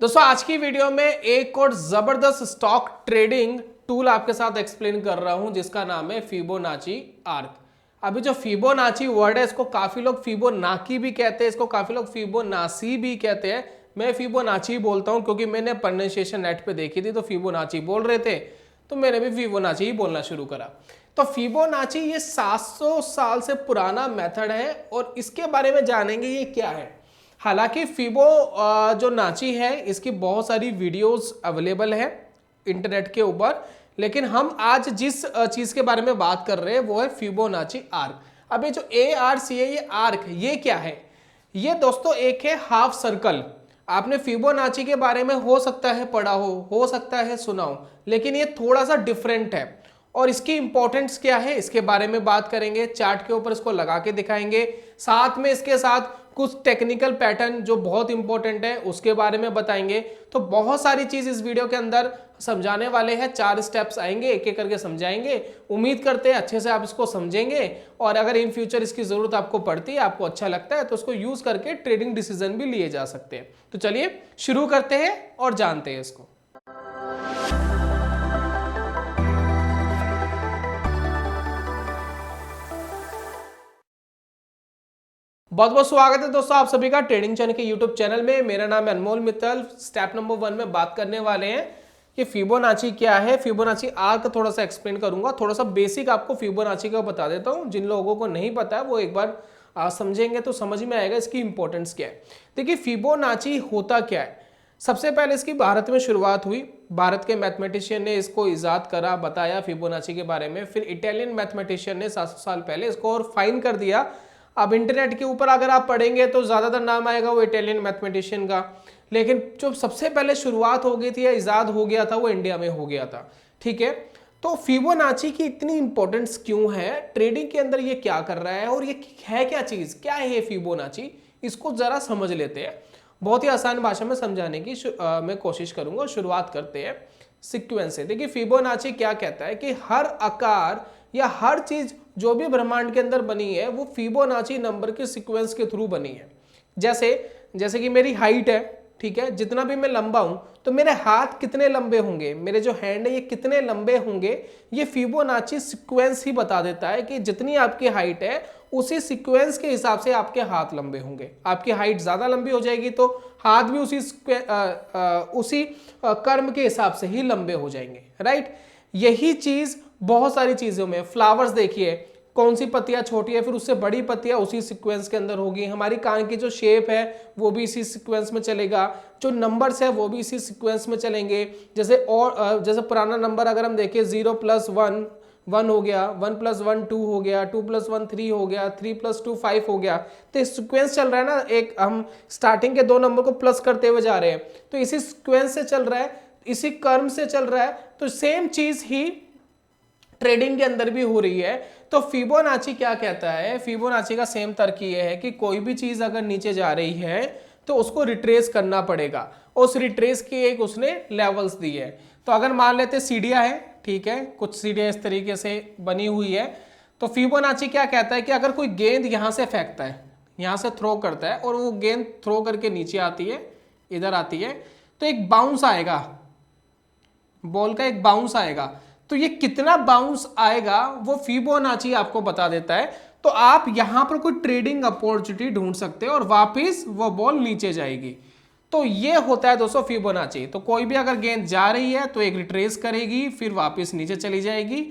दोस्तों आज की वीडियो में एक और जबरदस्त स्टॉक ट्रेडिंग टूल आपके साथ एक्सप्लेन कर रहा हूं जिसका नाम है फिबोनाची आर्क। अभी जो फिबोनाची वर्ड है इसको काफी लोग फिबोनाकी भी कहते हैं, इसको काफी लोग फिबोनाची भी कहते हैं। मैं फिबोनाची बोलता हूं क्योंकि मैंने प्रोनाउंसिएशन नेट पे देखी थी तो फिबोनाची बोल रहे थे तो मैंने भी फिबोनाची ही बोलना शुरू करा। तो फिबोनाची ये 700 साल से पुराना मेथड है और इसके बारे में जानेंगे ये क्या है। हालांकि फिबो जो नाची है इसकी बहुत सारी वीडियोस अवेलेबल है इंटरनेट के ऊपर, लेकिन हम आज जिस चीज के बारे में बात कर रहे हैं वो है फिबोनाची आर्क। अभी जो ARC है ये आर्क ये क्या है? ये दोस्तों एक है हाफ सर्कल। आपने फिबोनाची के बारे में हो सकता है पढ़ा हो सकता है सुना हो, लेकिन ये थोड़ा सा डिफरेंट है और इसकी इंपॉर्टेंस क्या है इसके बारे में बात करेंगे। चार्ट के ऊपर इसको लगा के दिखाएंगे, साथ में इसके साथ कुछ टेक्निकल पैटर्न जो बहुत इंपॉर्टेंट है उसके बारे में बताएंगे। तो बहुत सारी चीज इस वीडियो के अंदर समझाने वाले हैं, 4 स्टेप्स आएंगे, एक एक करके समझाएंगे। उम्मीद करते हैं अच्छे से आप इसको समझेंगे और अगर इन फ्यूचर इसकी जरूरत आपको पड़ती है, आपको अच्छा लगता है तो उसको यूज करके ट्रेडिंग डिसीजन भी लिए जा सकते हैं। तो चलिए शुरू करते हैं और जानते हैं इसको। बहुत बहुत स्वागत है दोस्तों आप सभी का ट्रेडिंग चैनल के यूट्यूब चैनल में। मेरा नाम है अनमोल मित्तल। स्टेप नंबर 1 में बात करने वाले हैं कि फिबोनाची क्या है। फिबोनाची आर्क थोड़ा सा एक्सप्लेन करूंगा, थोड़ा सा बेसिक आपको फिबोनाची का बता देता हूं। जिन लोगों को नहीं पता है वो एक बार समझेंगे तो समझ में आएगा इसकी इंपॉर्टेंस क्या है। देखिए फिबोनाची होता क्या है। सबसे पहले इसकी भारत में शुरुआत हुई, भारत के मैथमेटिशियन ने इसको इजाद करा, बताया फिबोनाची के बारे में। फिर इटालियन मैथमेटिशियन ने 700 साल पहले इसको और फाइन कर दिया। अब इंटरनेट के ऊपर अगर आप पढ़ेंगे तो ज्यादातर नाम आएगा वो इटालियन मैथमेटिशियन का, लेकिन जो सबसे पहले शुरुआत हो गई थी या इजाद हो गया था वो इंडिया में हो गया था। ठीक है, तो फिबोनाची की इतनी इंपॉर्टेंस क्यों है, ट्रेडिंग के अंदर ये क्या कर रहा है और ये है क्या चीज, क्या है ये फिबोनाची, इसको जरा समझ लेते हैं। बहुत ही आसान भाषा में समझाने की मैं कोशिश करूंगा। शुरुआत करते हैं सीक्वेंस से। देखिए फिबोनाची क्या कहता है कि हर आकार या हर चीज जो भी ब्रह्मांड के अंदर बनी है वो फिबोनाची नंबर के सीक्वेंस के थ्रू बनी है। जैसे कि मेरी हाइट है, ठीक है, जितना भी मैं लंबा हूं तो मेरे हाथ कितने लंबे होंगे, मेरे जो हैंड है ये कितने लंबे होंगे, ये फिबोनाची सीक्वेंस ही बता देता है कि जितनी आपकी हाइट है उसी सीक्वेंस के हिसाब से आपके हाथ लंबे होंगे। आपकी हाइट ज्यादा लंबी हो जाएगी तो हाथ भी उसी कर्म के हिसाब से ही लंबे हो जाएंगे। राइट, यही चीज बहुत सारी चीजों में, फ्लावर्स देखिए, कौन सी पत्तियां छोटी है फिर उससे बड़ी पत्तियां उसी सीक्वेंस के अंदर होगी। हमारी कान की जो शेप है वो भी इसी सीक्वेंस में चलेगा, जो नंबर्स है वो भी इसी सीक्वेंस में चलेंगे। जैसे पुराना नंबर अगर हम देखें 0 + 1 1 हो गया, 1 + 1 2 हो गया, 2 + 1 3 हो गया, 3 + 2 5 हो गया। तो सीक्वेंस चल रहा है ना, एक हम स्टार्टिंग के 2 नंबर को प्लस करते हुए जा रहे हैं तो इसी सीक्वेंस से चल रहा है, इसी कर्म से चल रहा है। तो सेम चीज ही ट्रेडिंग के अंदर भी हो रही है। तो फिबोनाची क्या कहता है, फिबोनाची का सेम तर्क ये है कि कोई भी चीज अगर नीचे जा रही है तो उसको रिट्रेस करना पड़ेगा। उस रिट्रेस की एक उसने लेवल्स दी है। तो अगर मान लेते सीढ़ियां है, ठीक है, कुछ सीढ़ियां इस तरीके से बनी हुई है, तो फिबोनाची क्या कहता है कि अगर कोई गेंद यहां से फेंकता है, यहां से थ्रो करता है और वो गेंद थ्रो करके नीचे आती है, इधर आती है, तो एक बाउंस आएगा, बॉल का एक बाउंस आएगा। तो ये कितना बाउंस आएगा वो फिबोनाची आपको बता देता है। तो आप यहां पर कोई ट्रेडिंग अपॉर्चुनिटी ढूंढ सकते हैं और वापस वो बॉल नीचे जाएगी। तो ये होता है दोस्तों फिबोनाची। तो कोई भी अगर गेंद जा रही है तो एक रिट्रेस करेगी फिर वापस नीचे चली जाएगी।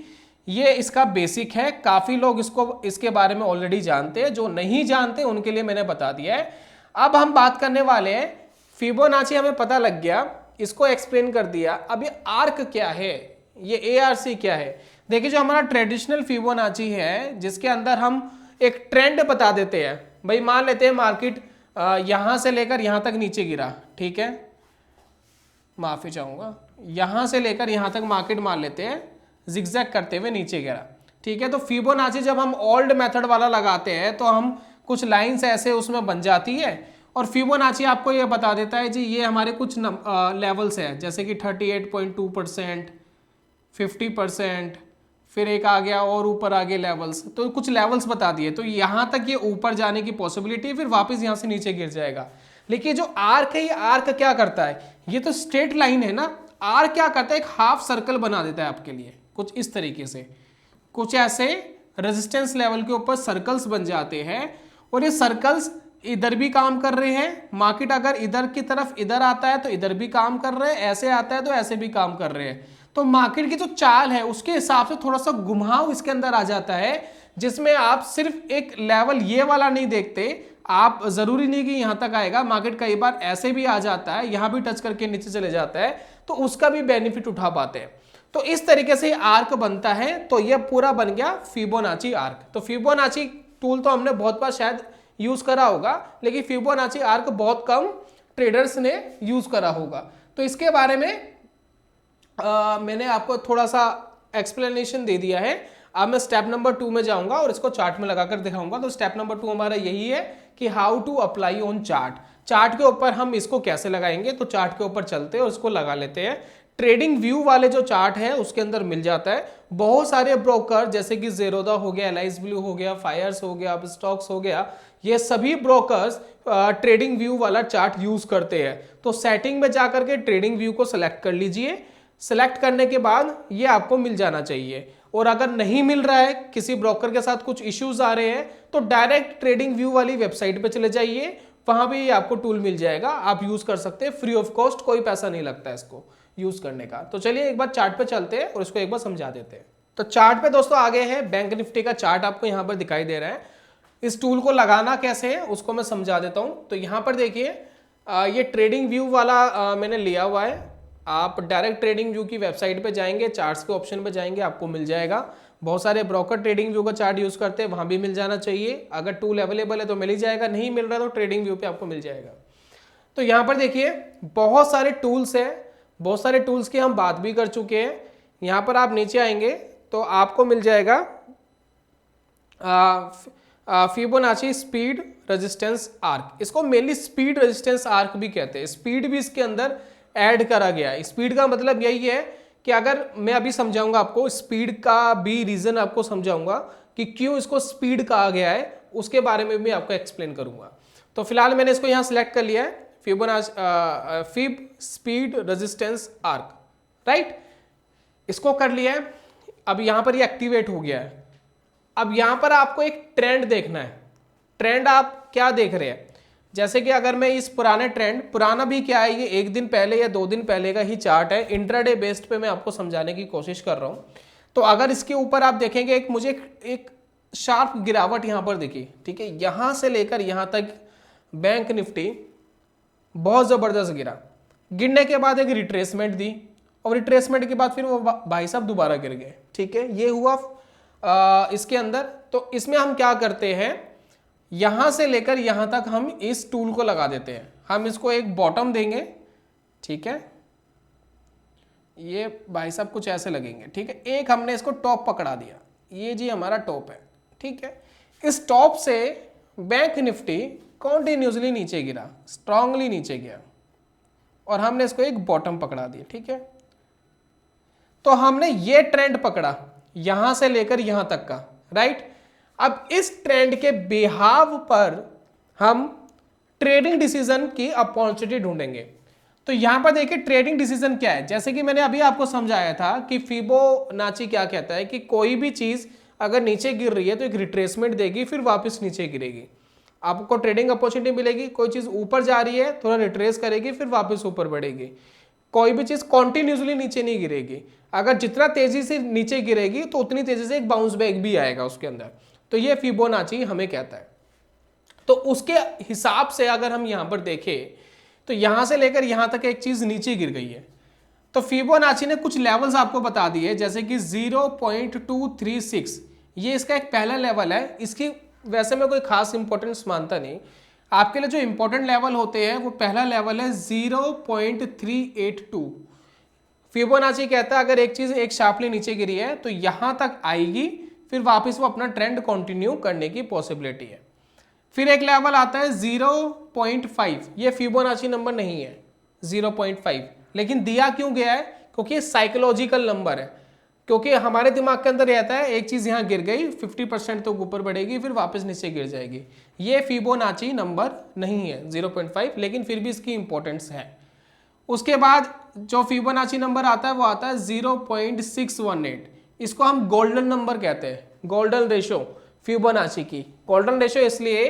ये इसका बेसिक है। काफी लोग इसके बारे में ऑलरेडी जानते हैं, जो नहीं जानते उनके लिए मैंने बता दिया है। अब हम बात करने वाले हैं, फिबोनाची हमें पता लग गया, इसको एक्सप्लेन कर दिया। अब ये आर्क क्या है, ये ARC क्या है। देखिए जो हमारा ट्रेडिशनल फिबोनाची है जिसके अंदर हम एक ट्रेंड बता देते हैं। भाई मान लेते हैं मार्केट यहां से लेकर यहां तक नीचे गिरा, ठीक है, माफी चाहूंगा, यहां से लेकर यहां तक मार्केट मान लेते हैं जिगजैग करते हुए नीचे गिरा, ठीक है। तो फिबोनाची जब हम ओल्ड मेथड वाला लगाते हैं तो हम कुछ लाइंस ऐसे उसमें बन जाती है और फिबोनाची आपको ये बता देता है जी ये हमारे कुछ लेवल्स है, जैसे कि 38.2%, 50%, फिर एक आ गया और ऊपर आ गए लेवल्स, तो कुछ लेवल्स बता दिए। तो यहां तक ये ऊपर जाने की पॉसिबिलिटी है, फिर वापस यहां से नीचे गिर जाएगा। लेकिन जो आर्क है, ये आर्क क्या करता है, ये तो स्ट्रेट लाइन है ना, आर्क क्या करता है, एक हाफ सर्कल बना देता है आपके लिए कुछ इस तरीके से, कुछ ऐसे रेजिस्टेंस लेवल के ऊपर सर्कल्स बन जाते हैं, और ये सर्कल्स इधर भी काम कर रहे हैं, मार्केट अगर इधर की तरफ इधर आता है तो इधर भी काम कर रहे हैं, ऐसे आता है तो ऐसे भी काम कर रहे हैं। तो मार्केट की जो चाल है उसके हिसाब से थोड़ा सा घुमाव इसके अंदर आ जाता है, जिसमें आप सिर्फ एक लेवल ये वाला नहीं देखते, आप जरूरी नहीं कि यहां तक आएगा, मार्केट कई बार ऐसे भी आ जाता है, यहां भी टच करके नीचे चले जाता है, तो उसका भी बेनिफिट उठा पाते हैं। तो इस तरीके से आर्क बनता है। तो यह पूरा बन गया फिबोनाची आर्क। तो फिबोनाची टूल तो हमने बहुत बार शायद यूज करा होगा, लेकिन फिबोनाची आर्क बहुत कम ट्रेडर्स ने यूज करा होगा। तो इसके बारे में मैंने आपको थोड़ा सा एक्सप्लेनेशन दे दिया है। अब मैं स्टेप नंबर 2 में जाऊंगा और इसको चार्ट में लगाकर दिखाऊंगा। तो स्टेप नंबर 2 हमारा यही है कि how to apply on chart. Chart के ऊपर हम इसको कैसे लगाएंगे, तो चार्ट के ऊपर चलते हैं और इसको लगा लेते हैं। ट्रेडिंग व्यू वाले जो चार्ट है उसके अंदर मिल जाता है। बहुत सारे ब्रोकर जैसे कि ज़ेरोदा हो गया, एलाइज ब्लू हो गया, फायर्स हो गया, अपस्टॉक्स हो गया, ये सभी ब्रोकर्स ट्रेडिंग व्यू वाला चार्ट यूज करते हैं। तो सेटिंग में जाकर के ट्रेडिंग व्यू को सिलेक्ट कर लीजिए। सिलेक्ट करने के बाद ये आपको मिल जाना चाहिए, और अगर नहीं मिल रहा है, किसी ब्रोकर के साथ कुछ इश्यूज आ रहे हैं, तो डायरेक्ट ट्रेडिंग व्यू वाली वेबसाइट पे चले जाइए, वहां भी आपको टूल मिल जाएगा, आप यूज कर सकते हैं फ्री ऑफ कॉस्ट, कोई पैसा नहीं लगता है इसको यूज करने का। तो चलिए एक बार चार्ट पे चलते हैं और इसको एक बार समझा देते हैं। तो चार्ट पे दोस्तों आगे है बैंक निफ्टी का चार्ट, आपको यहाँ पर दिखाई दे रहा है। इस टूल को लगाना कैसे है उसको मैं समझा देता हूँ। तो यहाँ पर देखिए ये ट्रेडिंग व्यू वाला मैंने लिया हुआ है। आप डायरेक्ट ट्रेडिंग व्यू की वेबसाइट पे जाएंगे, चार्ट्स के ऑप्शन पे जाएंगे, आपको मिल जाएगा। बहुत सारे ब्रोकर ट्रेडिंग व्यू का चार्ट यूज करते हैं, वहां भी मिल जाना चाहिए। अगर टूल अवेलेबल है तो मिल ही जाएगा, नहीं मिल रहा तो ट्रेडिंग व्यू पे आपको मिल जाएगा। तो यहाँ पर देखिए बहुत सारे टूल्स हैं, बहुत सारे टूल्स की हम बात भी कर चुके हैं। यहाँ पर आप नीचे आएंगे तो आपको मिल जाएगा फिबोनाची स्पीड रेजिस्टेंस आर्क। इसको मेनली स्पीड रेजिस्टेंस आर्क भी कहते हैं। स्पीड भी इसके अंदर ऐड करा गया है। स्पीड का मतलब यही है कि अगर मैं अभी समझाऊंगा आपको, स्पीड का भी रीजन आपको समझाऊंगा कि क्यों इसको स्पीड कहा गया है, उसके बारे में भी आपको एक्सप्लेन करूंगा। तो फिलहाल मैंने इसको यहाँ सिलेक्ट कर लिया है, fib speed resistance arc, right. इसको कर लिया है। अब यहाँ पर ये एक्टिवेट हो गया है। अब यहाँ पर आपको एक ट्रेंड देखना है। ट्रेंड आप क्या देख रहे हैं, जैसे कि अगर मैं इस पुराने ट्रेंड, पुराना भी क्या है, ये 1 दिन पहले या 2 दिन पहले का ही चार्ट है, इंट्राडे बेस्ड पे मैं आपको समझाने की कोशिश कर रहा हूँ। तो अगर इसके ऊपर आप देखेंगे मुझे एक शार्प गिरावट यहाँ पर दिखी, ठीक है। यहाँ से लेकर यहाँ तक बैंक निफ्टी बहुत ज़बरदस्त गिरा, गिरने के बाद एक रिट्रेसमेंट दी, और रिट्रेसमेंट के बाद फिर वो भाई साहब दोबारा गिर गए, ठीक है। ये हुआ इसके अंदर। तो इसमें हम क्या करते हैं, यहां से लेकर यहां तक हम इस टूल को लगा देते हैं। हम इसको एक बॉटम देंगे, ठीक है। ये भाई साहब कुछ ऐसे लगेंगे, ठीक है। एक हमने इसको टॉप पकड़ा दिया, ये जी हमारा टॉप है, ठीक है। इस टॉप से बैंक निफ्टी कॉन्टिन्यूसली नीचे गिरा, स्ट्रांगली नीचे गया, और हमने इसको एक बॉटम पकड़ा दिया, ठीक है। तो हमने ये ट्रेंड पकड़ा यहां से लेकर यहां तक का, राइट। अब इस ट्रेंड के बिहाव पर हम ट्रेडिंग डिसीजन की अपॉर्चुनिटी ढूंढेंगे। तो यहां पर देखिए ट्रेडिंग डिसीजन क्या है, जैसे कि मैंने अभी आपको समझाया था कि फिबोनाची क्या कहता है कि कोई भी चीज अगर नीचे गिर रही है तो एक रिट्रेसमेंट देगी, फिर वापस नीचे गिरेगी, आपको ट्रेडिंग अपॉर्चुनिटी मिलेगी। कोई चीज ऊपर जा रही है, थोड़ा रिट्रेस करेगी, फिर वापस ऊपर बढ़ेगी। कोई भी चीज कॉन्टिन्यूसली नीचे नहीं गिरेगी, अगर जितना तेजी से नीचे गिरेगी तो उतनी तेजी से एक बाउंस बैक भी आएगा उसके अंदर। तो ये फिबोनाची हमें कहता है। तो उसके हिसाब से अगर हम यहां पर देखें तो यहां से लेकर यहां तक एक चीज नीचे गिर गई है, तो फिबोनाची ने कुछ लेवल्स आपको बता दिए, जैसे कि 0.236 ये इसका एक पहला लेवल है। इसकी वैसे मैं कोई खास इंपॉर्टेंस मानता नहीं, आपके लिए जो इंपॉर्टेंट लेवल होते हैं वो पहला लेवल है 0.382। फिबोनाची कहता है अगर एक चीज एक शार्पली नीचे गिरी है तो यहां तक आएगी, फिर वापस वो अपना ट्रेंड कंटिन्यू करने की पॉसिबिलिटी है। फिर एक लेवल आता है 0.5, ये फिबोनाची नंबर नहीं है 0.5, लेकिन दिया क्यों गया है, क्योंकि ये साइकोलॉजिकल नंबर है। क्योंकि हमारे दिमाग के अंदर रहता है एक चीज यहाँ गिर गई 50% तो ऊपर बढ़ेगी फिर वापस नीचे गिर जाएगी। ये फिबोनाची नंबर नहीं है 0.5, लेकिन फिर भी इसकी इंपॉर्टेंस है। उसके बाद जो फिबोनाची नंबर आता है वो आता है 0.618। इसको हम गोल्डन नंबर कहते हैं, गोल्डन रेशो फिबोनाची की। गोल्डन रेशो इसलिए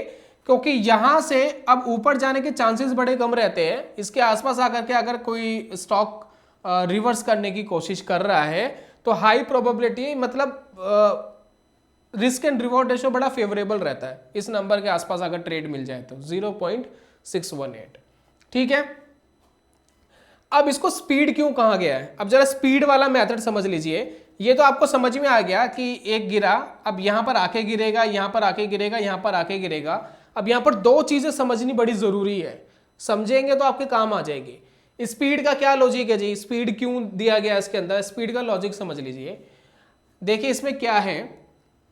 क्योंकि यहां से अब ऊपर जाने के चांसेस बड़े कम रहते हैं। इसके आसपास आकर के अगर कोई स्टॉक रिवर्स करने की कोशिश कर रहा है तो हाई प्रोबेबिलिटी, मतलब रिस्क एंड रिवॉर्ड रेशो बड़ा फेवरेबल रहता है इस नंबर के आसपास अगर ट्रेड मिल जाए तो 0.618। ठीक है, अब इसको स्पीड क्यों कहा गया है, अब जरा स्पीड वाला मेथड समझ लीजिए। ये तो आपको समझ में आ गया कि एक गिरा, अब यहां पर आके गिरेगा, यहां पर आके गिरेगा, यहां पर आके गिरेगा। अब यहां पर दो चीजें समझनी बड़ी जरूरी है, समझेंगे तो आपके काम आ जाएगी। स्पीड का क्या लॉजिक है जी, स्पीड क्यों दिया गया इसके अंदर, स्पीड का लॉजिक समझ लीजिए। देखिए इसमें क्या है,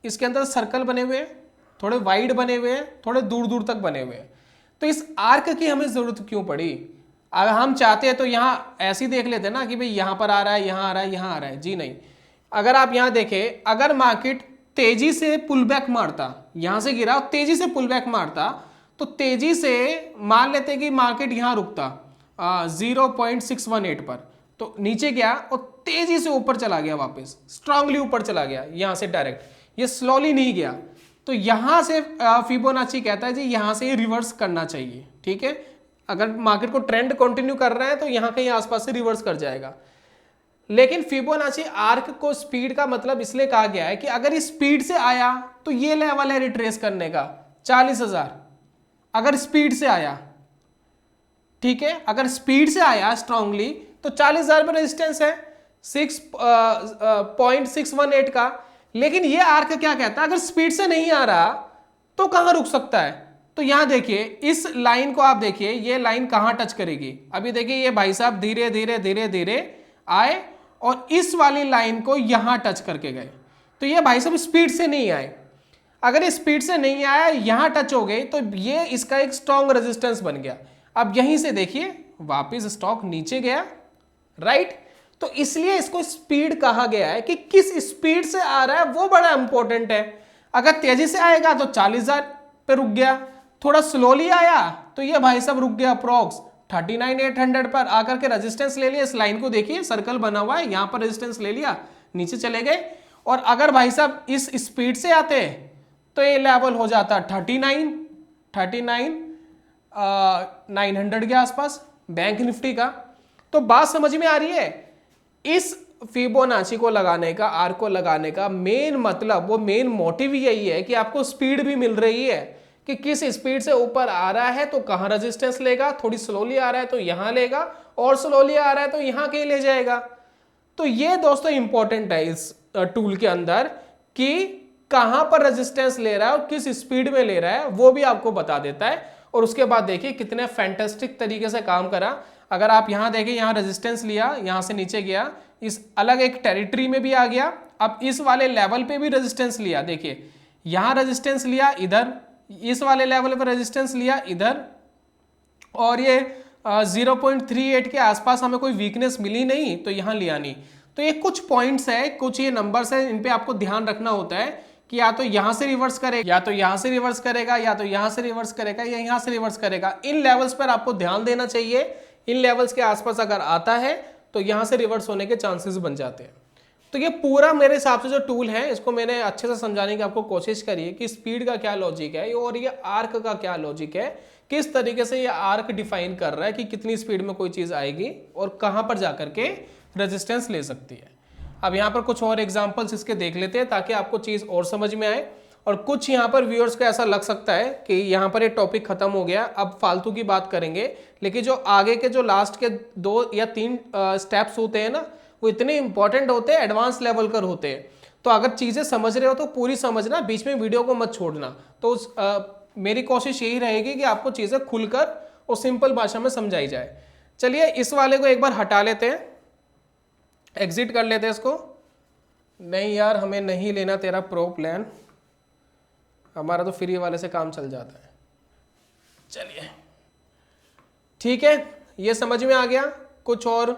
इसके अंदर सर्कल बने हुए हैं, थोड़े वाइड बने हुए हैं, थोड़े दूर दूर तक बने हुए हैं। तो इस आर्क की हमें जरूरत क्यों पड़ी? अगर हम चाहते हैं तो यहाँ ऐसे ही देख लेते ना कि भाई यहाँ पर आ रहा है, यहाँ आ रहा है, यहाँ आ रहा है। जी नहीं, अगर आप यहाँ देखें, अगर मार्केट तेजी से पुल बैक मारता, यहां से गिरा और तेजी से पुल बैक मारता, तो तेजी से मान लेते कि मार्केट यहां रुकता 0.618 पर, तो नीचे गया और तेजी से ऊपर चला गया, वापस स्ट्रांगली ऊपर चला गया यहां से डायरेक्ट, ये स्लोली नहीं गया। तो यहां से फिबोनाची कहता है जी यहां से रिवर्स करना चाहिए। ठीक है, अगर मार्केट को ट्रेंड कंटिन्यू कर रहा है तो यहां कहीं आसपास से रिवर्स कर जाएगा। लेकिन फिबोनाची आर्क को स्पीड का मतलब इसलिए कहा गया है कि अगर इस स्पीड से आया तो ये लेवल है रिट्रेस करने का 40,000, अगर स्पीड से आया। ठीक है, अगर स्पीड से आया स्ट्रांगली तो 40,000 पर रेजिस्टेंस है 6.618 का। लेकिन ये आर्क क्या कहता है, अगर स्पीड से नहीं आ रहा तो कहां रुक सकता है? तो यहां देखिए इस लाइन को आप देखिए, ये लाइन कहां टच करेगी। अभी देखिए ये भाई साहब धीरे धीरे धीरे धीरे आए और इस वाली लाइन को यहां टच करके गए। तो ये भाई साहब स्पीड से नहीं आए, अगर ये स्पीड से नहीं आया, यहां टच हो गई, तो ये इसका एक स्ट्रॉन्ग रेजिस्टेंस बन गया। अब यहीं से देखिए वापस स्टॉक नीचे गया, राइट। तो इसलिए इसको स्पीड कहा गया है कि किस स्पीड से आ रहा है वो बड़ा इंपॉर्टेंट है। अगर तेजी से आएगा तो 40,000 पे रुक गया, थोड़ा स्लोली आया तो ये भाई साहब रुक गया अप्रोक्स 39,800 पर आकर के रेजिस्टेंस ले लिया। इस लाइन को देखिए सर्कल बना हुआ है, यहां पर रेजिस्टेंस ले लिया, नीचे चले गए। और अगर भाई साहब इस स्पीड से आते तो ये लेवल हो जाता 39,900 के आसपास बैंक निफ्टी का। तो बात समझ में आ रही है? इस फिबोनाची को लगाने का, आर्क को लगाने का मेन मतलब, वो मेन मोटिव यही है कि आपको स्पीड भी मिल रही है कि किस स्पीड से ऊपर आ रहा है तो कहां रेजिस्टेंस लेगा, थोड़ी स्लोली आ रहा है तो यहां लेगा, और स्लोली आ रहा है तो यहां कहीं ले जाएगा। तो ये दोस्तों इंपॉर्टेंट है इस टूल के अंदर कि कहां पर रेजिस्टेंस ले रहा है और किस स्पीड में ले रहा है, वो भी आपको बता देता है। और उसके बाद देखिए कितने फैंटास्टिक तरीके से काम करा। अगर आप यहां देखें, यहां रेजिस्टेंस लिया, यहां से नीचे गया, इस अलग एक टेरिटरी में भी आ गया। अब इस वाले लेवल पे भी रेजिस्टेंस लिया, देखिए यहां रेजिस्टेंस लिया, इधर इस वाले लेवल पर रेजिस्टेंस लिया इधर, और ये 0.38 के आसपास हमें कोई वीकनेस मिली नहीं तो यहां लिया नहीं। तो ये कुछ पॉइंट्स है, कुछ ये नंबर्स है, इन पे आपको ध्यान रखना होता है कि या तो यहां से रिवर्स करेगा, या तो यहां से रिवर्स करेगा, या तो यहां से रिवर्स करेगा, या यहां से रिवर्स करेगा। इन लेवल्स पर आपको ध्यान देना चाहिए। इन लेवल्स के आसपास अगर आता है तो यहां से रिवर्स होने के चांसेस बन जाते हैं। तो ये पूरा मेरे हिसाब से जो टूल है, इसको मैंने अच्छे से समझाने की आपको कोशिश करी है कि स्पीड का क्या लॉजिक है और ये आर्क का क्या लॉजिक है, किस तरीके से ये आर्क डिफाइन कर रहा है कि कितनी स्पीड में कोई चीज आएगी और कहां पर जाकर के रेजिस्टेंस ले सकती है। अब यहाँ पर कुछ और एग्जांपल्स इसके देख लेते हैं ताकि आपको चीज और समझ में आए। और कुछ यहाँ पर व्यूअर्स को ऐसा लग सकता है कि यहाँ पर ये टॉपिक खत्म हो गया, अब फालतू की बात करेंगे, लेकिन जो आगे के जो लास्ट के 2 या 3 स्टेप्स होते हैं ना, वो इतने इंपॉर्टेंट होते हैं, एडवांस लेवल कर होते हैं। तो अगर चीजें समझ रहे हो तो पूरी समझना, बीच में वीडियो को मत छोड़ना। तो मेरी कोशिश यही रहेगी कि आपको चीजें खुलकर और सिंपल भाषा में समझाई जाए। चलिए इस वाले को एक बार हटा लेते हैं, एग्जिट कर लेते हैं इसको। नहीं यार, हमें नहीं लेना तेरा प्रो प्लान, हमारा तो फ्री वाले से काम चल जाता है। चलिए ठीक है, ये समझ में आ गया। कुछ और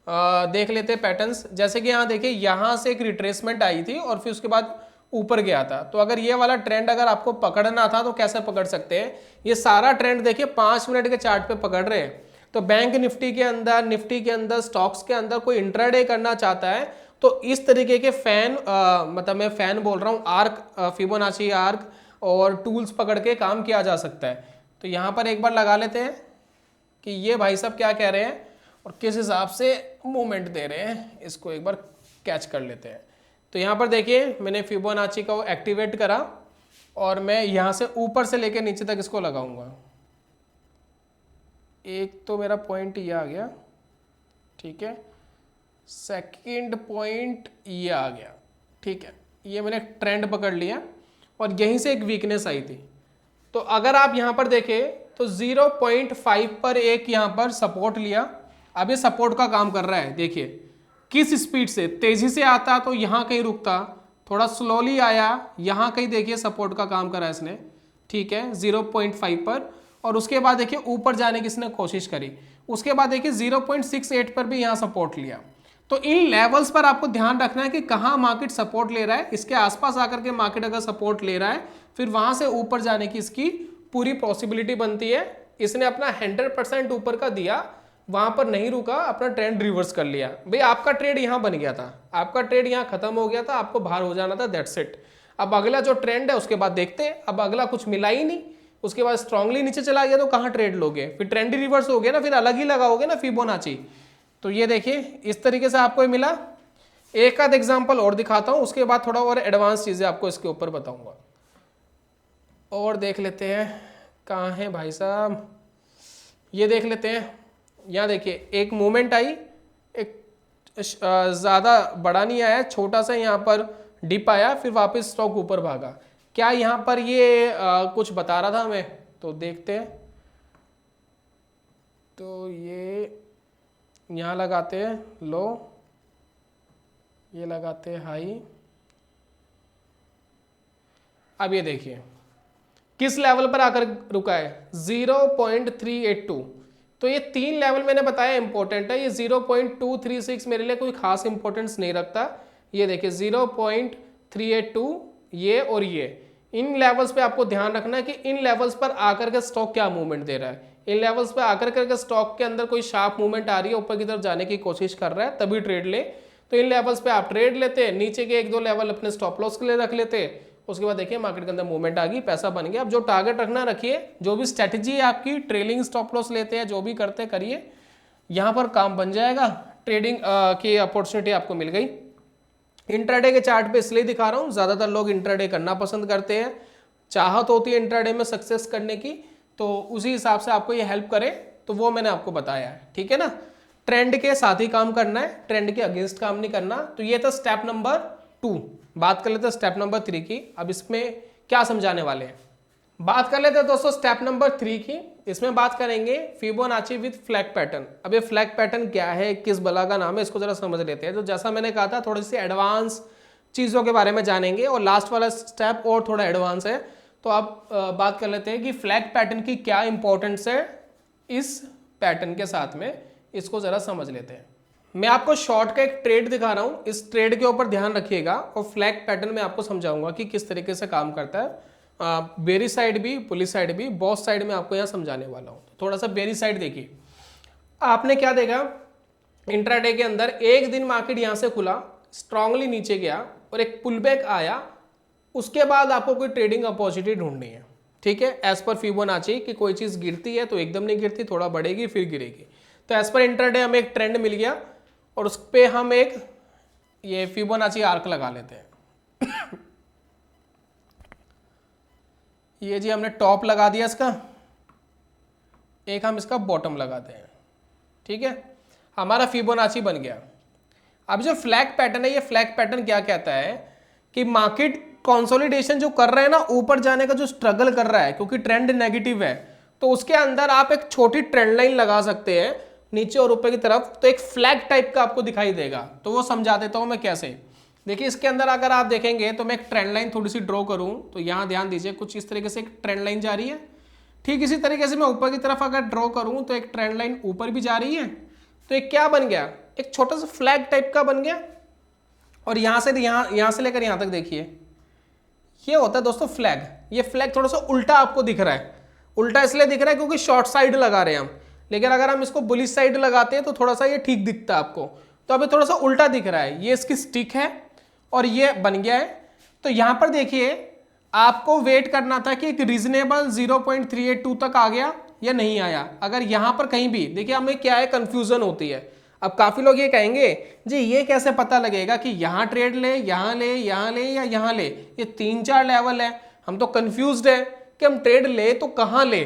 देख लेते हैं पैटर्न्स। जैसे कि यहाँ देखिए, यहाँ से एक रिट्रेसमेंट आई थी और फिर उसके बाद ऊपर गया था। तो अगर ये वाला ट्रेंड अगर आपको पकड़ना था तो कैसे पकड़ सकते हैं? ये सारा ट्रेंड देखिए 5 मिनट के चार्ट पे पकड़ रहे हैं। तो बैंक निफ्टी के अंदर, निफ्टी के अंदर, स्टॉक्स के अंदर कोई इंट्राडे करना चाहता है तो इस तरीके के फैन, मतलब मैं फैन बोल रहा हूँ, आर्क, फिबोनाची आर्क और टूल्स पकड़ के काम किया जा सकता है। तो यहाँ पर एक बार लगा लेते हैं कि ये भाई साहब क्या कह रहे हैं और किस हिसाब से मूवमेंट दे रहे हैं, इसको एक बार कैच कर लेते हैं। तो यहाँ पर देखिए मैंने फिबोनाची को एक्टिवेट करा और मैं यहाँ से ऊपर से लेकर नीचे तक इसको लगाऊंगा। एक तो मेरा पॉइंट ये आ गया, ठीक है, सेकंड पॉइंट ये आ गया, ठीक है, ये मैंने ट्रेंड पकड़ लिया और यहीं से एक वीकनेस आई थी। तो अगर आप यहाँ पर देखें तो 0.5 पर एक यहाँ पर सपोर्ट लिया। अब ये सपोर्ट का काम कर रहा है, देखिए किस स्पीड से, तेजी से आता तो यहाँ कहीं रुकता, थोड़ा स्लोली आया, यहाँ कहीं देखिए सपोर्ट का काम करा इसने, ठीक है, 0.5 पर। और उसके बाद देखिए ऊपर जाने की इसने कोशिश करी, उसके बाद देखिए 0.68 पर भी यहाँ सपोर्ट लिया। तो इन लेवल्स पर आपको ध्यान रखना है कि कहाँ मार्केट सपोर्ट ले रहा है। इसके आसपास आकर के मार्केट अगर सपोर्ट ले रहा है फिर वहां से ऊपर जाने की इसकी पूरी पॉसिबिलिटी बनती है। इसने अपना 100% ऊपर का दिया, वहां पर नहीं रुका, अपना ट्रेंड रिवर्स कर लिया। भाई आपका ट्रेड यहां बन गया था, आपका ट्रेड यहां खत्म हो गया था, आपको बाहर हो जाना था, दैट्स इट। अब अगला जो ट्रेंड है उसके बाद देखते हैं। अब अगला कुछ मिला ही नहीं, उसके बाद स्ट्रांगली नीचे चला गया तो कहाँ ट्रेड लोगे? फिर ट्रेंड ही रिवर्स हो गया ना, फिर अलग ही लगाओगे ना फिबोनाची। तो ये देखिए इस तरीके से आपको मिला। एक आध एग्जांपल और दिखाता हूं, उसके बाद थोड़ा और एडवांस चीजें आपको इसके ऊपर बताऊंगा। और देख लेते हैं कहाँ है भाई साहब, ये देख लेते हैं। यहाँ देखिए एक मूवमेंट आई, एक ज़्यादा बड़ा नहीं आया, छोटा सा यहाँ पर डिप आया, फिर वापस स्टॉक ऊपर भागा। क्या यहाँ पर ये कुछ बता रहा था हमें? तो देखते हैं। तो ये यहाँ लगाते हैं लो, ये लगाते हैं हाई। अब ये देखिए किस लेवल पर आकर रुका है, 0.382। तो ये 3 लेवल मैंने बताया इंपॉर्टेंट है। ये 0.236 मेरे लिए कोई खास इंपॉर्टेंस नहीं रखता। ये देखिए 0.382 ये और ये, इन लेवल्स पे आपको ध्यान रखना है कि इन लेवल्स पर आकर के स्टॉक क्या मूवमेंट दे रहा है। इन लेवल्स पे आकर करके स्टॉक के अंदर कोई शार्प मूवमेंट आ रही है, ऊपर की तरफ जाने की कोशिश कर रहा है, तभी ट्रेड ले। तो इन लेवल्स पे आप ट्रेड लेते, नीचे के 1-2 लेवल अपने स्टॉप लॉस के लिए रख लेते। उसके बाद देखिए मार्केट के अंदर मूवमेंट आ गई, पैसा बन गया। अब जो टारगेट रखना रखिए, जो भी स्ट्रेटजी है आपकी, ट्रेलिंग स्टॉप लॉस लेते हैं, जो भी करते करिए, यहाँ पर काम बन जाएगा। ट्रेडिंग की अपॉर्चुनिटी आपको मिल गई। इंट्राडे के चार्ट पे इसलिए दिखा रहा हूँ, ज़्यादातर लोग इंट्राडे करना पसंद करते हैं, चाहत होती है इंट्राडे में सक्सेस करने की, तो उसी हिसाब से आपको ये हेल्प करे, तो वो मैंने आपको बताया है, ठीक है ना। ट्रेंड के साथ ही काम करना है, ट्रेंड के अगेंस्ट काम नहीं करना। तो ये था स्टेप नंबर 2। बात कर लेते हैं स्टेप नंबर 3 की। अब इसमें क्या समझाने वाले हैं, बात कर लेते हैं दोस्तों स्टेप नंबर 3 की। इसमें बात करेंगे फिबोनाची विद फ्लैग पैटर्न। अब ये फ्लैग पैटर्न क्या है, किस बला का नाम है, इसको जरा समझ लेते हैं। तो जैसा मैंने कहा था, थोड़ी सी एडवांस चीज़ों के बारे में जानेंगे और लास्ट वाला स्टेप और थोड़ा एडवांस है। तो आप बात कर लेते हैं कि फ्लैग पैटर्न की क्या इंपॉर्टेंस है इस पैटर्न के साथ में, इसको जरा समझ लेते हैं। मैं आपको शॉर्ट का एक ट्रेड दिखा रहा हूं, इस ट्रेड के ऊपर ध्यान रखिएगा और फ्लैग पैटर्न में आपको समझाऊंगा कि किस तरीके से काम करता है। बेरी साइड भी, पुलिस साइड भी, बॉस साइड में आपको यहाँ समझाने वाला हूँ। तो थोड़ा सा बेरी साइड देखिए। आपने क्या देखा, इंट्राडे के अंदर एक दिन मार्केट यहाँ से खुला, स्ट्रांगली नीचे गया और एक पुलबैक आया, उसके बाद आपको कोई ट्रेडिंग अपॉर्चुनिटी ढूंढनी है, ठीक है। एज पर फिबोनाची कि कोई चीज़ गिरती है तो एकदम नहीं गिरती, थोड़ा बढ़ेगी फिर गिरेगी। तो एज पर इंट्राडे हमें एक ट्रेंड मिल गया और उस पर हम एक ये फिबोनाची आर्क लगा लेते हैं। ये जी हमने टॉप लगा दिया इसका, एक हम इसका बॉटम लगाते हैं, ठीक है, हमारा फिबोनाची बन गया। अब जो फ्लैग पैटर्न है, ये फ्लैग पैटर्न क्या कहता है कि मार्केट कंसोलिडेशन जो कर रहे हैं ना, ऊपर जाने का जो स्ट्रगल कर रहा है, क्योंकि ट्रेंड नेगेटिव है, तो उसके अंदर आप एक छोटी ट्रेंड लाइन लगा सकते हैं नीचे और ऊपर की तरफ, तो एक फ्लैग टाइप का आपको दिखाई देगा। तो वो समझा देता हूं मैं कैसे। देखिए इसके अंदर अगर आप देखेंगे तो मैं एक ट्रेंड लाइन थोड़ी सी ड्रॉ करूं, तो यहां ध्यान दीजिए कुछ इस तरीके से एक ट्रेंड लाइन जा रही है। ठीक इसी तरीके से मैं ऊपर की तरफ अगर ड्रॉ करूं तो एक ट्रेंड लाइन ऊपर भी जा रही है। तो एक क्या बन गया, एक छोटा सा फ्लैग टाइप का बन गया। और यहां से लेकर यहां तक देखिए, ये होता है दोस्तों फ्लैग। ये फ्लैग थोड़ा सा उल्टा आपको दिख रहा है, उल्टा इसलिए दिख रहा है क्योंकि शॉर्ट साइड लगा रहे हैं हम, लेकिन अगर हम इसको बुलिश साइड लगाते हैं तो थोड़ा सा ये ठीक दिखता है आपको। तो अभी थोड़ा सा उल्टा दिख रहा है, ये इसकी स्टिक है और ये बन गया है। तो यहां पर देखिए आपको वेट करना था कि एक रीजनेबल 0.382 तक आ गया या नहीं आया। अगर यहां पर कहीं भी देखिए हमें क्या है, कंफ्यूजन होती है। अब काफी लोग ये कहेंगे जी ये कैसे पता लगेगा कि यहां ट्रेड ले, यहां ले, यहां ले या यहां ले, ये 3-4 लेवल है, हम तो कंफ्यूज्ड है कि हम ट्रेड ले तो कहां ले।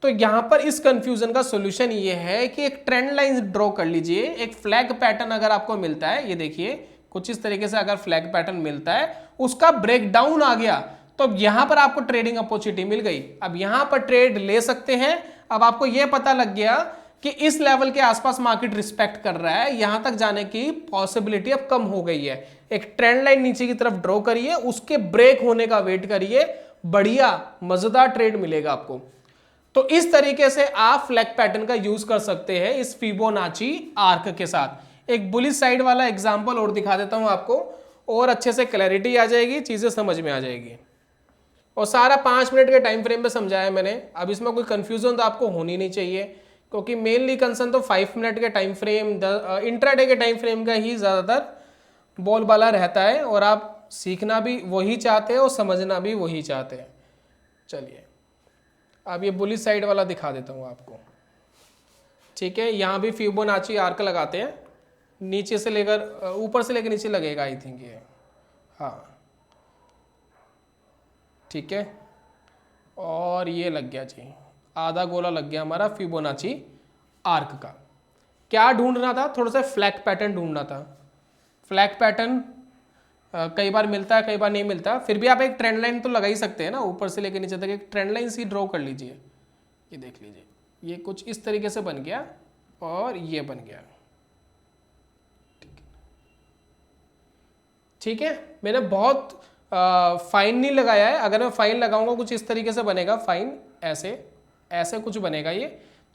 तो यहां पर इस कंफ्यूजन का सॉल्यूशन ये है कि एक ट्रेंड लाइन ड्रॉ कर लीजिए। एक फ्लैग पैटर्न अगर आपको मिलता है, ये देखिए कुछ इस तरीके से अगर फ्लैग पैटर्न मिलता है, उसका ब्रेकडाउन आ गया, तो अब यहां पर आपको ट्रेडिंग अपॉर्चुनिटी मिल गई। अब यहां पर ट्रेड ले सकते हैं। अब आपको यह पता लग गया कि इस लेवल के आसपास मार्केट रिस्पेक्ट कर रहा है, यहां तक जाने की पॉसिबिलिटी अब कम हो गई है। एक ट्रेंड लाइन नीचे की तरफ ड्रॉ करिए, उसके ब्रेक होने का वेट करिए, बढ़िया मजेदार ट्रेड मिलेगा आपको। तो इस तरीके से आप फ्लैग पैटर्न का यूज कर सकते हैं इस फिबोनाची आर्क के साथ। एक बुलिश साइड वाला एग्जांपल और दिखा देता हूं आपको, और अच्छे से क्लैरिटी आ जाएगी, चीजें समझ में आ जाएगी। और सारा 5 मिनट के टाइम फ्रेम में समझाया मैंने। अब इसमें कोई कंफ्यूजन तो आपको होनी नहीं चाहिए, क्योंकि मेनली कंसर्न तो 5 मिनट के टाइम फ्रेम, इंट्राडे के टाइम फ्रेम का ही ज़्यादातर बोलबाला रहता है, और आप सीखना भी वही चाहते हैं और समझना भी वही चाहते हैं। चलिए अब ये बुलिश साइड वाला दिखा देता हूँ आपको। ठीक है, यहाँ भी फिबोनाची आर्क लगाते हैं, नीचे से लेकर ऊपर से लेकर नीचे लगेगा आई थिंक ये, हाँ ठीक है। और ये लग गया जी, आधा गोला लग गया हमारा फिबोनाची आर्क का। क्या ढूंढना था, थोड़ा सा फ्लैग पैटर्न ढूंढना था। फ्लैग पैटर्न कई बार मिलता है, कई बार नहीं मिलता, फिर भी आप एक ट्रेंड लाइन तो लगा ही सकते हैं ना, ऊपर से लेकर नीचे तक एक ट्रेंड लाइन सी ड्रॉ कर लीजिए। ये देख लीजिए, ये कुछ इस तरीके से बन गया और ये बन गया। ठीक है, मैंने बहुत फाइन नहीं लगाया है। अगर मैं फाइन लगाऊंगा कुछ इस तरीके से बनेगा, फाइन ऐसे ऐसे कुछ बनेगा ये।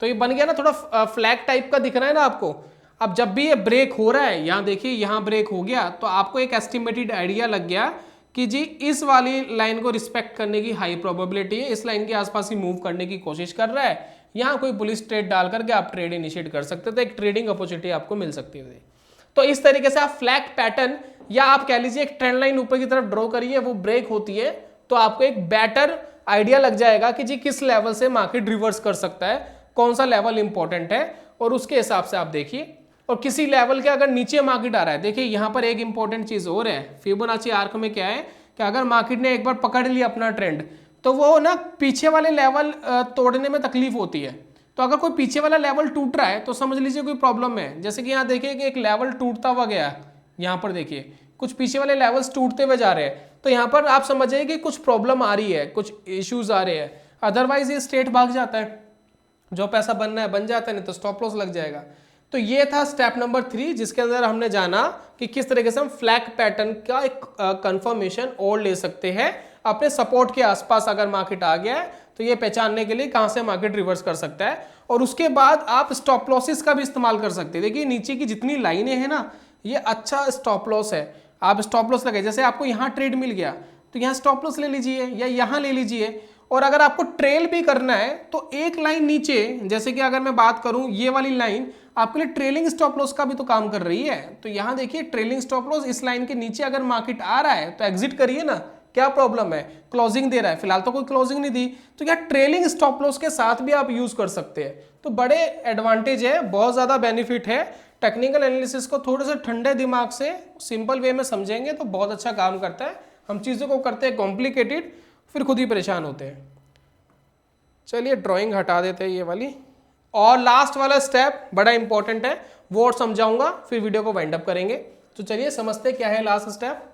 तो ये बन गया ना, थोड़ा फ्लैग टाइप का दिख रहा है ना आपको। अब जब भी ये ब्रेक हो रहा है, यहाँ देखिए यहाँ ब्रेक हो गया, तो आपको एक एस्टिमेटेड आइडिया लग गया कि जी इस वाली लाइन को रिस्पेक्ट करने की हाई प्रोबेबिलिटी है, इस लाइन के आसपास ही मूव करने की कोशिश कर रहा है। यहाँ कोई बुलिश ट्रेड डाल करके आप ट्रेड इनिशिएट कर सकते हो, तो एक ट्रेडिंग अपॉर्चुनिटी आपको मिल सकती है। तो इस तरीके से आप फ्लैग पैटर्न, या आप कह लीजिए एक ट्रेंड लाइन ऊपर की तरफ ड्रॉ करिए, वो ब्रेक होती है तो आपको एक बेटर आइडिया लग जाएगा कि जी किस लेवल से मार्केट रिवर्स कर सकता है, कौन सा लेवल इंपॉर्टेंट है, और उसके हिसाब से आप देखिए। और किसी लेवल के अगर नीचे मार्केट आ रहा है, देखिए यहाँ पर एक इंपॉर्टेंट चीज और है फिबोनाची आर्क में, क्या है कि अगर मार्केट ने एक बार पकड़ लिया अपना ट्रेंड, तो वो ना पीछे वाले लेवल तोड़ने में तकलीफ होती है। तो अगर कोई पीछे वाला लेवल टूट रहा है तो समझ लीजिए कोई प्रॉब्लम है। जैसे कि यहाँ देखिए कि एक लेवल टूटता हुआ गया, यहाँ पर देखिए कुछ पीछे वाले लेवल्स टूटते हुए जा रहे हैं, तो यहाँ पर आप समझिए कि कुछ प्रॉब्लम आ रही है, कुछ इश्यूज आ रहे हैं। अदरवाइज ये स्टेट भाग जाता है, जो पैसा बनना है बन जाता है, नहीं तो स्टॉप लॉस लग जाएगा। तो ये था स्टेप नंबर 3, जिसके अंदर हमने जाना कि किस तरीके से हम फ्लैग पैटर्न का एक कंफर्मेशन और ले सकते हैं अपने सपोर्ट के आसपास। अगर मार्केट आ गया है तो ये पहचानने के लिए कहां से मार्केट रिवर्स कर सकता है, और उसके बाद आप स्टॉप लॉसेस का भी इस्तेमाल कर सकते हैं। देखिए नीचे की जितनी लाइनें हैं ना, ये अच्छा स्टॉप लॉस है। आप स्टॉप लॉस लगे, जैसे आपको यहाँ ट्रेड मिल गया तो यहाँ स्टॉप लॉस ले लीजिए या यहाँ ले लीजिए। और अगर आपको ट्रेल भी करना है तो एक लाइन नीचे, जैसे कि अगर मैं बात करूं ये वाली लाइन आपके लिए ट्रेलिंग स्टॉप लॉस का भी तो काम कर रही है। तो यहाँ देखिए ट्रेलिंग स्टॉप लॉस, इस लाइन के नीचे अगर मार्केट आ रहा है तो एग्जिट करिए ना, क्या प्रॉब्लम है, क्लोजिंग दे रहा है, फिलहाल तो कोई क्लोजिंग नहीं दी, तो क्या ट्रेलिंग स्टॉप लॉस के साथ भी आप यूज कर सकते हैं। तो बड़े एडवांटेज है, बहुत ज्यादा बेनिफिट है। टेक्निकल एनालिसिस को थोड़े से ठंडे दिमाग से सिंपल वे में समझेंगे तो बहुत अच्छा काम करता है। हम चीज़ों को करते हैं कॉम्प्लिकेटेड, फिर खुद ही परेशान होते हैं। चलिए ड्राइंग हटा देते हैं ये वाली, और लास्ट वाला स्टेप बड़ा इंपॉर्टेंट है, वो और समझाऊंगा, फिर वीडियो को वाइंड अप करेंगे। तो चलिए समझते क्या है लास्ट स्टेप।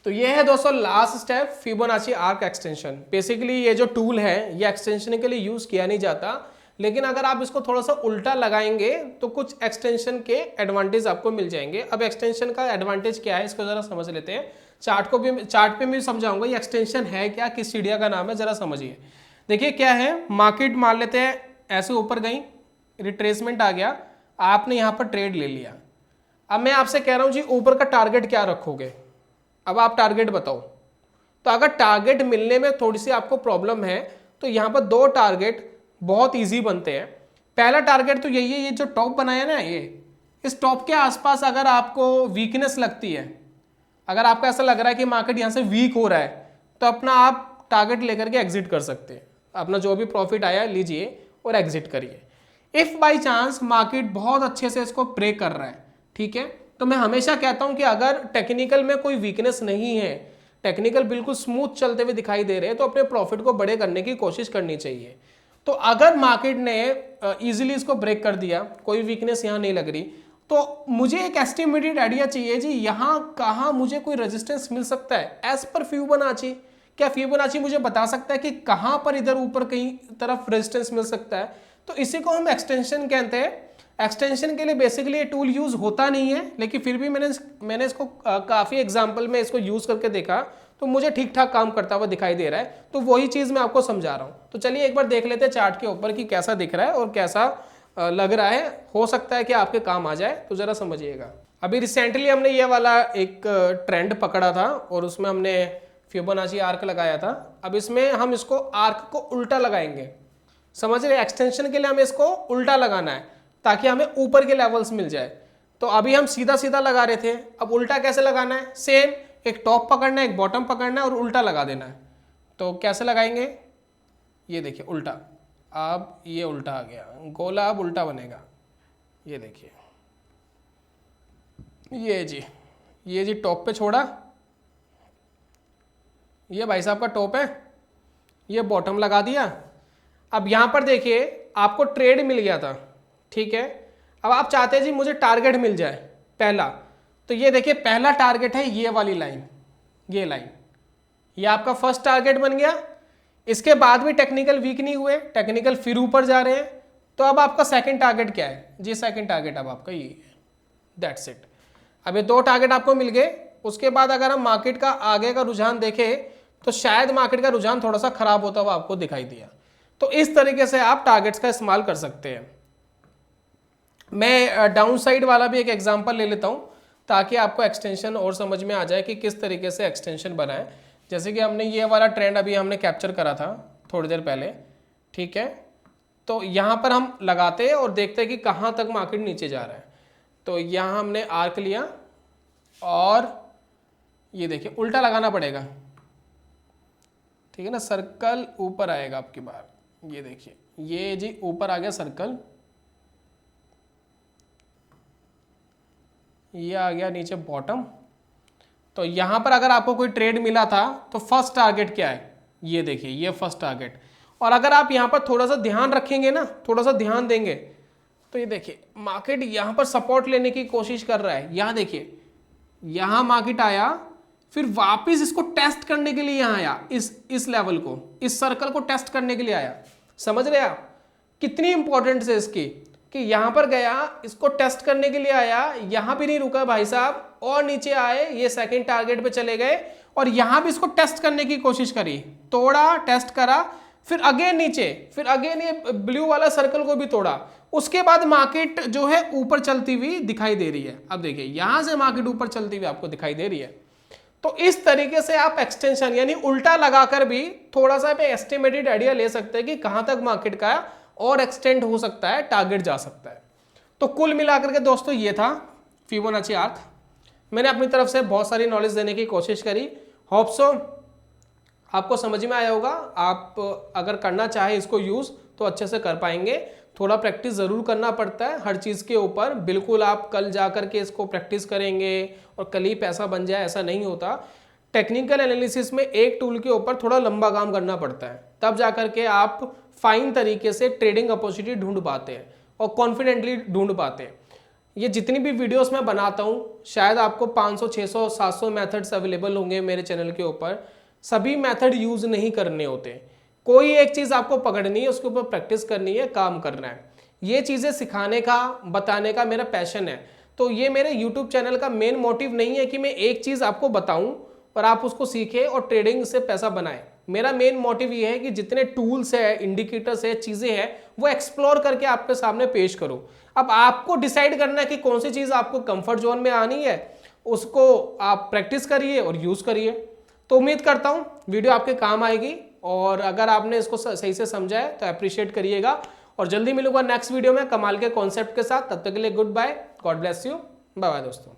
तो ये है दोस्तों last step, Fibonacci arc extension. Basically ये जो टूल है ये एक्सटेंशन के लिए यूज किया नहीं जाता, लेकिन अगर आप इसको थोड़ा सा उल्टा लगाएंगे तो कुछ एक्सटेंशन के एडवांटेज आपको मिल जाएंगे। अब एक्सटेंशन का एडवांटेज क्या है इसको जरा समझ लेते हैं। चार्ट पे भी समझाऊंगा ये एक्सटेंशन है क्या, किस चिड़िया का नाम है, जरा समझिए। देखिए क्या है, मार्केट मान लेते हैं ऐसे ऊपर गई, रिट्रेसमेंट आ गया, आपने यहाँ पर ट्रेड ले लिया। अब मैं आपसे कह रहा हूँ जी ऊपर का टारगेट क्या रखोगे, अब आप टारगेट बताओ। तो अगर टारगेट मिलने में थोड़ी सी आपको प्रॉब्लम है तो यहाँ पर दो टारगेट बहुत इजी बनते हैं। पहला टारगेट तो यही है, ये जो टॉप बनाया ना, ये इस टॉप के आसपास अगर आपको वीकनेस लगती है, अगर आपको ऐसा लग रहा है कि मार्केट यहाँ से वीक हो रहा है, तो अपना आप टारगेट लेकर के एग्जिट कर सकते हैं। अपना जो भी प्रॉफिट आया लीजिए और एग्जिट करिए। इफ बाई चांस मार्केट बहुत अच्छे से इसको ब्रेक कर रहा है, ठीक है, तो मैं हमेशा कहता हूं कि अगर टेक्निकल में कोई वीकनेस नहीं है, टेक्निकल बिल्कुल स्मूथ चलते हुए दिखाई दे रहे हैं, तो अपने प्रॉफिट को बड़े करने की कोशिश करनी चाहिए। तो अगर मार्केट ने इजीली इसको ब्रेक कर दिया, कोई वीकनेस यहाँ नहीं लग रही, तो मुझे एक एस्टिमेटेड आइडिया चाहिए जी यहाँ कहाँ मुझे कोई रेजिस्टेंस मिल सकता है एज पर फिबोनाची। क्या फिबोनाची मुझे बता सकता है कि कहाँ पर इधर ऊपर कहीं तरफ रेजिस्टेंस मिल सकता है? तो इसी को हम एक्सटेंशन कहते हैं। एक्सटेंशन के लिए बेसिकली ये टूल यूज होता नहीं है, लेकिन फिर भी मैंने इसको काफ़ी एग्जाम्पल में इसको यूज करके देखा तो मुझे ठीक ठाक काम करता हुआ दिखाई दे रहा है। तो वही चीज़ मैं आपको समझा रहा हूँ। तो चलिए एक बार देख लेते हैं चार्ट के ऊपर कि कैसा दिख रहा है और कैसा लग रहा है, हो सकता है कि आपके काम आ जाए, तो ज़रा समझिएगा। अभी रिसेंटली हमने ये वाला एक ट्रेंड पकड़ा था और उसमें हमने फिबोनाची आर्क लगाया था। अब इसमें हम इसको आर्क को उल्टा लगाएंगे, समझ रहे? एक्सटेंशन के लिए हमें इसको उल्टा लगाना है ताकि हमें ऊपर के लेवल्स मिल जाए। तो अभी हम सीधा सीधा लगा रहे थे, अब उल्टा कैसे लगाना है? सेम, एक टॉप पकड़ना है, एक बॉटम पकड़ना है और उल्टा लगा देना है। तो कैसे लगाएंगे? ये देखिए उल्टा, अब ये उल्टा आ गया, गोला अब उल्टा बनेगा। ये देखिए, ये जी टॉप पे छोड़ा, ये भाई साहब का टॉप है, ये बॉटम लगा दिया। अब यहाँ पर देखिए आपको ट्रेड मिल गया था, ठीक है। अब आप चाहते हैं जी मुझे टारगेट मिल जाए पहला, तो ये देखिए पहला टारगेट है ये वाली लाइन, ये लाइन, ये आपका फर्स्ट टारगेट बन गया। इसके बाद भी टेक्निकल वीक नहीं हुए, टेक्निकल फिर ऊपर जा रहे हैं, तो अब आपका सेकंड टारगेट क्या है जी? सेकंड टारगेट अब आपका ये है, दैट्स इट। अब ये दो टारगेट आपको मिल गए। उसके बाद अगर हम मार्केट का आगे का रुझान देखें तो शायद मार्केट का रुझान थोड़ा सा खराब होता हुआ आपको दिखाई दिया। तो इस तरीके से आप टारगेट्स का इस्तेमाल कर सकते हैं। मैं डाउन साइड वाला भी एक एग्जांपल ले लेता हूं ताकि आपको एक्सटेंशन और समझ में आ जाए कि किस तरीके से एक्सटेंशन बना है। जैसे कि हमने ये वाला ट्रेंड अभी हमने कैप्चर करा था थोड़ी देर पहले, ठीक है। तो यहाँ पर हम लगाते हैं और देखते हैं कि कहाँ तक मार्केट नीचे जा रहा है। तो यहाँ हमने आर्क लिया और ये देखिए उल्टा लगाना पड़ेगा, ठीक है ना। सर्कल ऊपर आएगा आपकी बार, ये देखिए ये जी ऊपर आ गया सर्कल, ये आ गया नीचे बॉटम। तो यहां पर अगर आपको कोई ट्रेड मिला था तो फर्स्ट टारगेट क्या है? ये देखिए ये फर्स्ट टारगेट। और अगर आप यहां पर थोड़ा सा ध्यान रखेंगे ना, थोड़ा सा ध्यान देंगे, तो ये देखिए मार्केट यहां पर सपोर्ट लेने की कोशिश कर रहा है। यहां देखिए यहां मार्केट आया, फिर वापस इसको टेस्ट करने के लिए यहां आया, इस लेवल को, इस सर्कल को टेस्ट करने के लिए आया। समझ रहे आप कितनी इंपॉर्टेंस है इसकी, कि यहां पर गया, इसको टेस्ट करने के लिए आया, यहां भी नहीं रुका भाई साहब, और नीचे आए, ये सेकंड टारगेट पे चले गए और यहां भी इसको टेस्ट करने की कोशिश करी, तोड़ा, टेस्ट करा, फिर अगेन नीचे, फिर अगेन ये ब्लू वाला सर्कल को भी तोड़ा। उसके बाद मार्केट जो है ऊपर चलती हुई दिखाई दे रही है। अब देखिए यहां से मार्केट ऊपर चलती हुई आपको दिखाई दे रही है। तो इस तरीके से आप एक्सटेंशन यानी उल्टा लगाकर भी थोड़ा सा पे एस्टिमेटेड आइडिया ले सकते हैं कि कहां तक मार्केट का और एक्सटेंड हो सकता है, टारगेट जा सकता है। तो कुल मिलाकर के दोस्तों ये था फिबोनाची आर्क। मैंने अपनी तरफ से बहुत सारी नॉलेज देने की कोशिश करी, होप सो आपको समझ में आया होगा। आप अगर करना चाहे इसको यूज तो अच्छे से कर पाएंगे। थोड़ा प्रैक्टिस ज़रूर करना पड़ता है हर चीज़ के ऊपर। बिल्कुल आप कल जा कर के इसको प्रैक्टिस करेंगे और कल ही पैसा बन जाए, ऐसा नहीं होता। टेक्निकल एनालिसिस में एक टूल के ऊपर थोड़ा लंबा काम करना पड़ता है, तब जा कर के आप फाइन तरीके से ट्रेडिंग अपॉर्चुनिटी ढूंढ पाते हैं और कॉन्फिडेंटली ढूंढ पाते हैं। ये जितनी भी वीडियोस मैं बनाता हूँ, शायद आपको 500, 600, 700 मेथड्स अवेलेबल होंगे मेरे चैनल के ऊपर। सभी मेथड यूज नहीं करने होते, कोई एक चीज़ आपको पकड़नी है, उसके ऊपर प्रैक्टिस करनी है, काम करना है। ये चीज़ें सिखाने का, बताने का मेरा पैशन है। तो ये मेरे यूट्यूब चैनल का मेन मोटिव नहीं है कि मैं एक चीज़ आपको बताऊं और आप उसको सीखें और ट्रेडिंग से पैसा बनाएं। मेरा मेन मोटिव ये है कि जितने टूल्स है, इंडिकेटर्स है, चीज़ें हैं, वो एक्सप्लोर करके आपके सामने पेश करूं। अब आपको डिसाइड करना है कि कौन सी चीज़ आपको कंफर्ट जोन में आनी है, उसको आप प्रैक्टिस करिए और यूज़ करिए। तो उम्मीद करता हूं वीडियो आपके काम आएगी, और अगर आपने इसको सही से समझा है तो अप्रिशिएट करिएगा। और जल्दी मिलूंगा नेक्स्ट वीडियो में कमाल के कॉन्सेप्ट के साथ। तब तक के लिए goodbye, God bless you, bye bye दोस्तों।